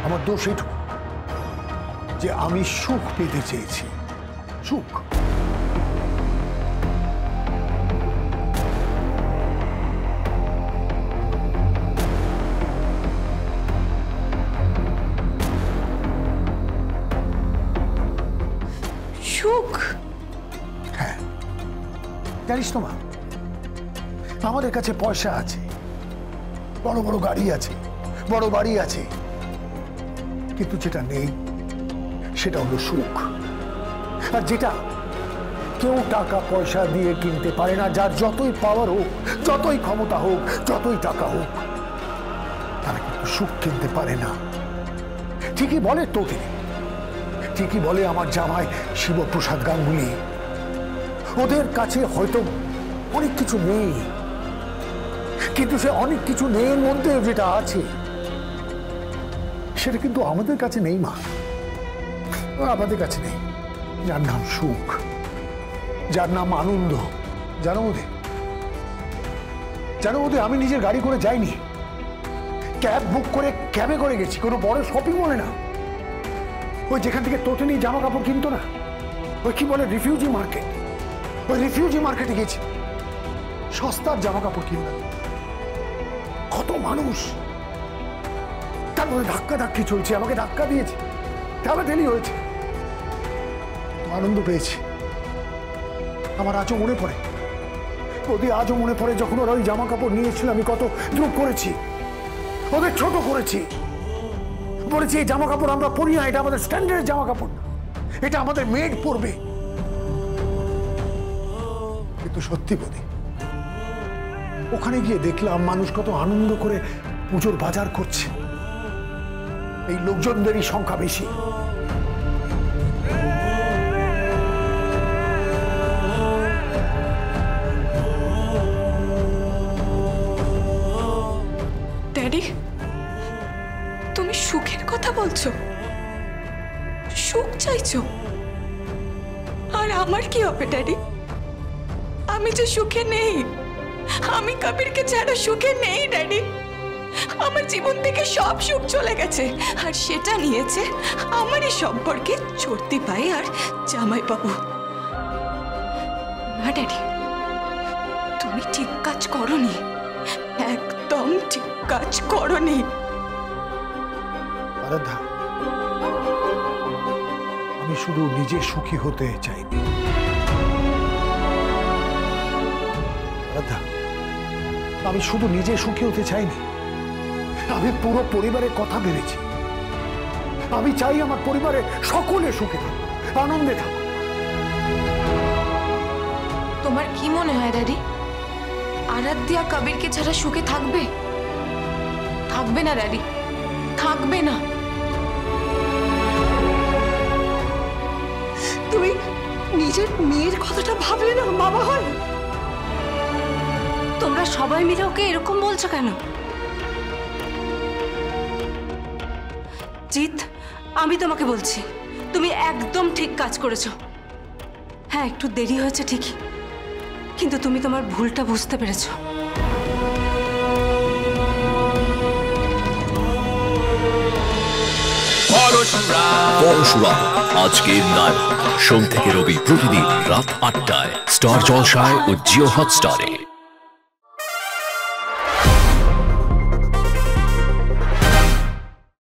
আমার দোষ এটুকু যে আমি সুখ পেতে চেয়েছি, সুখ। সুখ? হ্যাঁ, জানিস তো মা, আমাদের কাছে পয়সা আছে, বড় বড় গাড়ি আছে, বড় বাড়ি আছে, কিন্তু যেটা নেই সেটা হলো সুখ। আর যেটা কেউ টাকা পয়সা দিয়ে কিনতে পারে না, যার যতই পাওয়ার হোক, যতই ক্ষমতা হোক, যতই টাকা হোক, তারা কিন্তু সুখ কিনতে পারে না। ঠিকই বলে তোকে, ঠিকই বলে আমার জামাই শিবপ্রসাদ গাঙ্গুলি, ওদের কাছে হয়তো অনেক কিছু নেই, কিন্তু সে অনেক কিছু নেই মধ্যে যেটা আছে সেটা কিন্তু আমাদের কাছে নেই মা, আমাদের কাছে নেই। যার নাম সুখ, যার নাম আনন্দ। জানো ওদের আমি নিজের গাড়ি করে যাইনি, ক্যাব বুক করে ক্যাবে করে গেছি, কোনো বড় শপিং মলে না। ওই যেখান থেকে তোতে নিয়ে জামা কাপড় কিনতো না, ওই কি বলে রিফিউজি মার্কেট, ওই রিফিউজি মার্কেটে গেছি, সস্তার জামা কাপড় কিনলাম। কত মানুষ, তারপরে ধাক্কা ধাক্কি চলছে, আমাকে ধাক্কা দিয়েছে, ঠেলাঠেলি হয়েছে, আনন্দ পেয়েছি। আমার আজও মনে পড়ে, ওদের আজও মনে পড়ে যখন ওরা ওই জামা কাপড় নিয়েছিল, আমি কত দ্রুপ করেছি, ওদের ছোট করেছি, বলেছি এই জামা কাপড় আমরা পরি না, এটা আমাদের স্ট্যান্ডার্ড জামা কাপড় না, এটা আমাদের মেড পরবে। কিন্তু সত্যি বলি, ওখানে গিয়ে দেখলাম মানুষ কত আনন্দ করে পুজোর বাজার করছে, এই লোকজনদেরই সংখ্যা বেশি। ড্যাডি, তুমি সুখের কথা বলছো, সুখ চাইছো, আর আমার কি হবে ড্যাডি? আমি যে সুখে নেই, আমি কবিরকে ছাড়া সুখে নেই ড্যাডি। আমার জীবন থেকে সব সুখ চলে গেছে, আর সেটা নিয়েছে আমারই সম্পর্কে চড়তি ভাই আর জামাই বাবু। না ড্যাডি, তুমি ঠিক কাজ করোনি, একদম ঠিক কাজ করোনি। আরাধ্যা, আমি শুধু নিজে সুখী হতে চাইনি। আরাধ্যা, আমি শুধু নিজে সুখী হতে চাইনি, আমি পুরো পরিবারের কথা ভেবেছি। আমি চাই আমার পরিবারে সকলে সুখে থাকুক, আনন্দে থাকুক। তোমার কি মনে হয় ড্যাডি, আরাধ্যা কবিরকে ছাড়া সুখে থাকবে? থাকবে না ড্যাডি, থাকবে না। তুমি নিজের মেয়ের কথাটা ভাবলে না বাবা হয়? তোমরা সবাই মিলে ওকে এরকম বলছো কেন? জিৎ, আমি তোমাকে বলছি, তুমি একদম ঠিক কাজ করেছো। হ্যাঁ, একটু দেরি হয়েছে ঠিকই, কিন্তু তুমি তোমার ভুলটা বুঝতে পেরেছো। পরশুরাম আজকের নায়ক, সোম থেকে রবি প্রতিদিন রাত ৮টায় স্টার জলসায় ও জিও হটস্টারে।